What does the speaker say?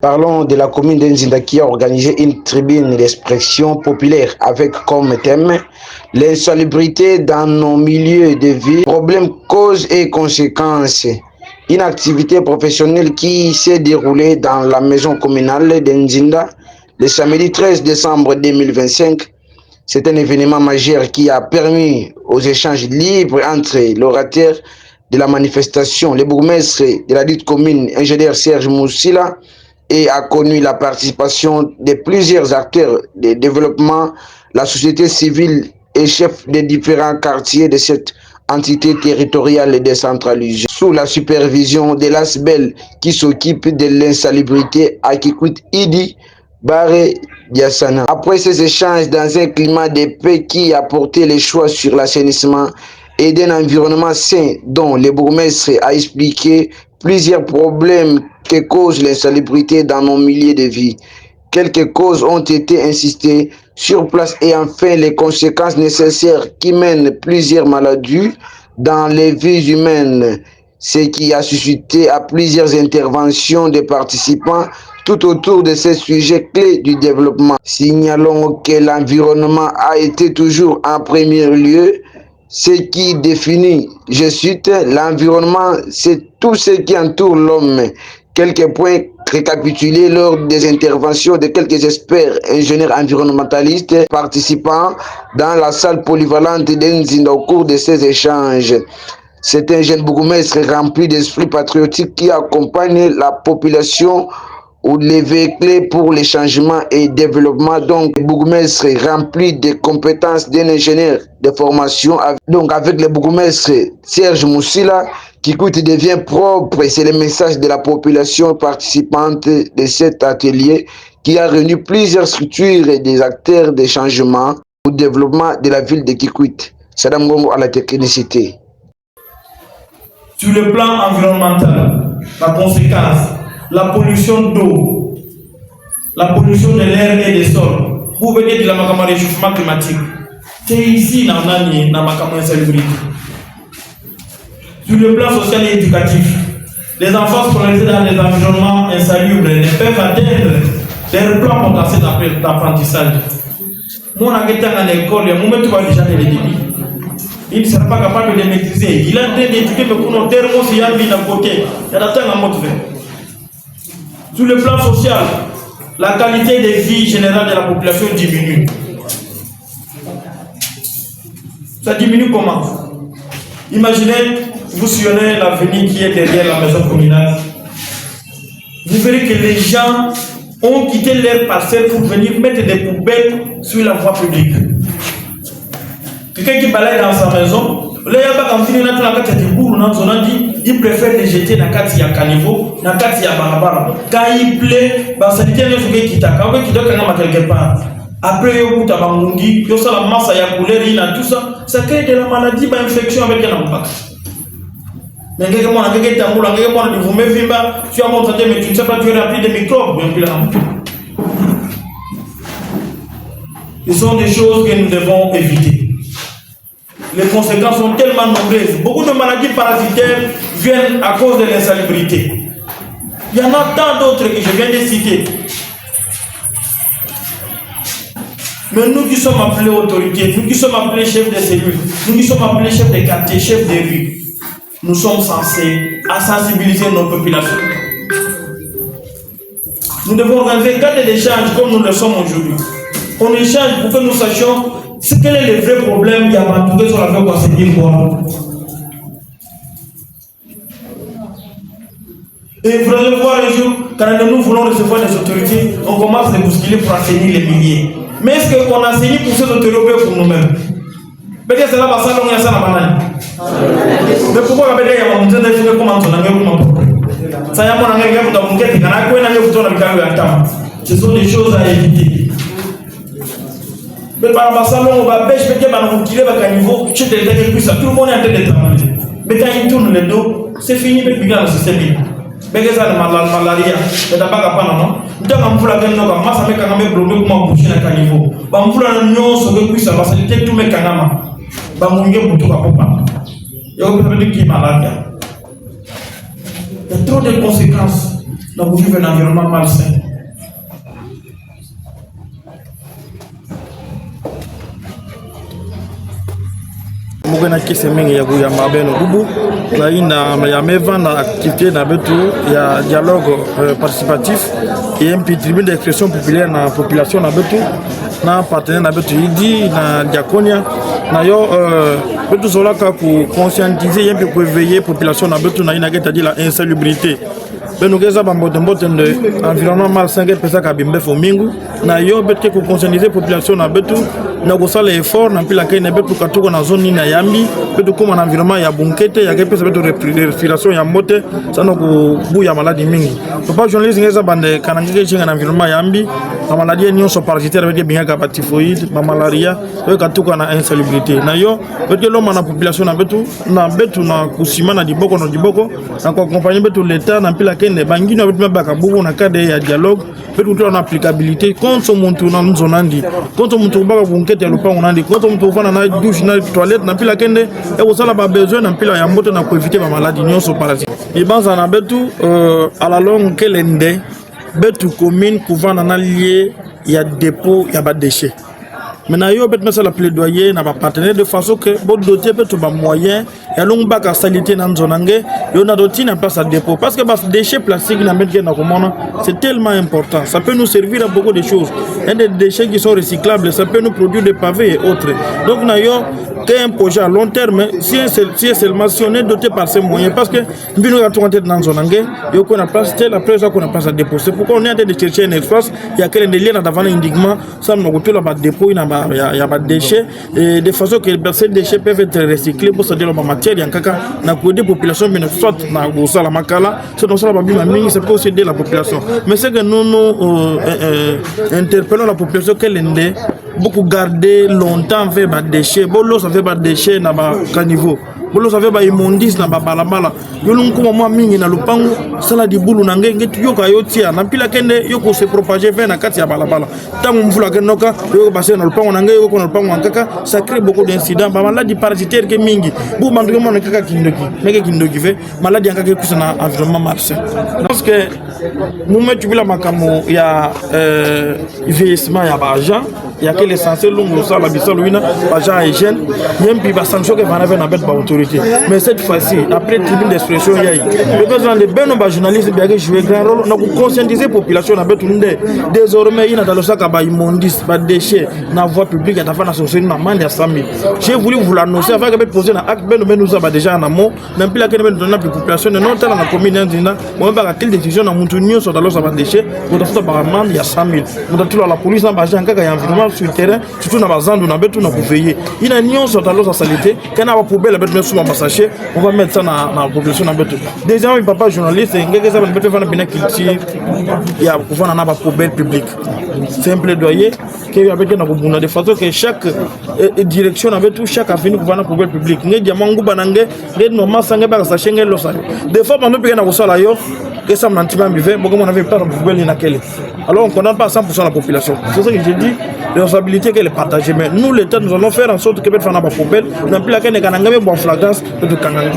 Parlons de la commune d'Nzinda qui a organisé une tribune d'expression populaire avec comme thème l'insalubrité dans nos milieux de vie, problèmes, causes et conséquences. Une activité professionnelle qui s'est déroulée dans la maison communale d'Nzinda le samedi 13 décembre 2025. C'est un événement majeur qui a permis aux échanges libres entre l'orateur de la manifestation, le bourgmestre de la dite commune, ingénieur Serge Moussila, et a connu la participation de plusieurs acteurs de développement, la société civile et chefs des différents quartiers de cette entité territoriale décentralisée, sous la supervision de l'ASBEL qui s'occupe de l'insalubrité à Kikwit Idi Baré Diassana. Après ces échanges dans un climat de paix qui a porté les choix sur l'assainissement et d'un environnement sain dont le bourgmestre a expliqué plusieurs problèmes que cause l'insalubrité dans nos milieux de vie. Quelques causes ont été insistées sur place et enfin les conséquences nécessaires qui mènent plusieurs maladies dans les vies humaines, ce qui a suscité à plusieurs interventions des participants tout autour de ces sujets clés du développement. Signalons que l'environnement a été toujours en premier lieu. Ce qui définit, je cite, l'environnement, c'est tout ce qui entoure l'homme. Quelques points récapitulés lors des interventions de quelques experts, ingénieurs environnementalistes participants dans la salle polyvalente d'Nzinda au cours de ces échanges. C'est un jeune bourgmestre rempli d'esprit patriotique qui accompagne la population ou les véhicules pour les changements et développement, donc bourgmestre rempli de compétences d'un ingénieur de formation, donc avec le bourgmestre Serge Moussila, qui devient propre, c'est le message de la population participante de cet atelier qui a réuni plusieurs structures et des acteurs de changement au développement de la ville de Kikwit. Sadam Gongo à la technicité. Sur le plan environnemental, la conséquence, la pollution d'eau, la pollution de l'air et des sols. Vous venez de la makama réchauffement climatique. C'est ici dans la makama insalubrité. Sur le plan social et éducatif, les enfants scolarisés dans des environnements insalubres ne peuvent atteindre leur plan potentiel d'apprentissage. Moi, je suis à l'école, je suis déjà dans les débits. Il ne sera pas capable de les maîtriser. Il a en train d'étudier, mais pour nos thermos, il y a un côté. Il y a un mode fait. Sur le plan social, la qualité de vie générale de la population diminue. Ça diminue comment? Imaginez, vous sillonnez l'avenue qui est derrière la maison communale. Vous verrez que les gens ont quitté leur parcelle pour venir mettre des poubelles sur la voie publique. Quelqu'un qui balaye dans sa maison, il préfère les jeter dans le caniveau, dans le barabara. Quand il plaît, ça dit qu'il y a quelque part. Après, il y a la masse, il y a tout ça. Ça crée de la maladie, de l'infection avec un impact. Mais tu as montré, mais tu ne sais pas, tu es rempli de microbes. Ce sont des choses que nous devons éviter. Les conséquences sont tellement nombreuses. Beaucoup de maladies parasitaires viennent à cause de l'insalubrité. Il y en a tant d'autres que je viens de citer. Mais nous qui sommes appelés autorités, nous qui sommes appelés chefs de cellules, nous qui sommes appelés chefs de quartier, chefs de rue, nous sommes censés à sensibiliser nos populations. Nous devons organiser un cadre d'échange comme nous le sommes aujourd'hui. On échange pour que nous sachions quel est le vrai problème qu'il y a entouré sur la fait qu'on s'est dit quoi. Et vous allez voir un jour, quand nous voulons recevoir des autorités, on commence à les bousculer pour assainir les milliers. Mais est-ce qu'on assainit pour ces autorités ou pour nous-mêmes? Peut-être que c'est là que ça a la banane. Mais pourquoi on a dit que nous devons comment on a fait ça y a mon ami qui a fait un ce sont des choses à éviter. Mais par rapport à ça, on va pêcher, on va tirer à niveau, tout le monde est en train de travailler. Mais quand il tourne le dos, c'est fini avec le système. Mais que ça, la malaria, mais d'abord, non. Nous avons un peu la gueule, nous avons un peu de bloqué pour boucher à niveau. Nous avons un peu de ça va faciliter tout mes canama. Nous avons un peu de papa. Il y a un peu de qui malade. Il y a trop de conséquences. na vivre un environnement malsain. Mugana kese mingi ya kuyamba beno bubu na ina ya meva na activité na betu ya dialogue participatif et un tribune d'expression populaire na population na betu na partenaire na betu idi na diaconia na yo betu solaka ku conscientiser et pour éveiller population na betu na ina keta dit la insalubrité beno keza bambote de environnement malsain que pesa kabimbe fo mingu na yo betu ku conscientiser population na betu na kosala effort na pila kene betu katuko na zone na yambi betu koma na environnement ya bunkete ya kepesa betu respiration ya mote sana ku ya maladie mingi papa journaliste ngeza bande kanangike chinga na environnement yambi na maladie nyonso parasitaire avec bien ka typhoïde ma malaria avec katuko na insalubrité na yo betu loma na population na betu na kusima na diboko na ko accompagner betu l'état na pila kene bangino betu baka bubu na cadre ya dialogue betu to na applicabilité contre muntu na nzonandi contre muntu baka kete lupango nandi koto mtu ufana na douche na toilette na pila kende e osala ba besoin na pila ya mbote na éviter ba maladie nyonso parasite e banza na betu à la longue kelende betu commune couvana na lié ya dépôt ya ba déchets. Maintenant, yo bet mettre la plaidoyer na ba partenaire de façon que bon doter peut ba moyen ya long ba ka salité na nzonange yo na doti na place à dépôt parce que bas déchets plastiques na mettre na komona c'est tellement important, ça peut nous servir à beaucoup de choses. Il y a des déchets qui sont recyclables, ça peut nous produire des pavés et autres. Donc na yo un projet à long terme si on est doté par ces moyens parce que nous avons tout en tête dans zone angé yo ko na place telle après ça qu'on a pas à déposer pourquoi on est en train de chercher un espace il y a quel délai dans indiquement ça nous ko la ba dépôt il y a pas déchets et de façon que ces déchets peuvent être recyclés pour se dire la matière il y a kaka na ko des populations mais soit na go sala makala c'est dans ça ba bima mingi c'est pour aider la population mais c'est que nous interpellons la population qu'elle est beaucoup garder longtemps fait des déchets bolo ça fait pas déchets na ba caniveau bolo ça fait ba immondice na ba balabala yo lungu mwa mingi na lupango sala di bulu na ngenge yo ka yo tia na pila kende yo ko se propager vers na kati ya balabala tangu mvula kenoka yo passer na lupango na ngenge yo ko na lupango nkaka ça crée beaucoup d'incidents ba maladie parasitaire ke mingi bu manduke mona kaka kindoki meke kindoki fait maladie nkaka kusa na environnement malsain parce que nous mettons bila makamo ya vieillissement ya ba agent il y a que l'essentiel longo ça la bisol wina agent hygiène yempi ba sanction que va na bête ba autorité mais cette fois-ci après tribune d'expression yayi le besoin de beno ba journaliste bien jouer grand rôle na conscientiser population na bête ndé désormais ina dans le sac ba immondice ba déchets na voie publique ya fa na société na mande à 100 000 j'ai voulu vous l'annoncer avant que bête poser na acte beno nous a déjà en amont même plus la que beno na population non tala na commune ndina moi ba quelle décision na mutu nyo so dans le sac ba déchets on doit faire par amende ya 100 000 on doit tout la police na ba agent kaka ya environnement sur le terrain surtout na bazandu na betu na veiller il a nion sur la saleté kana ba poubelle betu na suma sachet on va mettre ça na population na betu déjà oui papa journaliste ngeke ça betu fana bina culture ya kufana na ba poubelle publique c'est un plaidoyer que avec na kubuna de façon que chaque direction na betu chaque avenue kufana poubelle publique nge diamangu banange de normal sanga ba sachet ngelo ça des fois bando pe na kusala yo que ça m'antima bivé beaucoup on avait pas de poubelle na kele alors on condamne pas 100% la population c'est ça que j'ai dit la responsabilité qu'elle est partagée mais nous l'État nous allons faire en sorte que bête fana ba poubelle na pila kene kananga be bo flagrance de kananga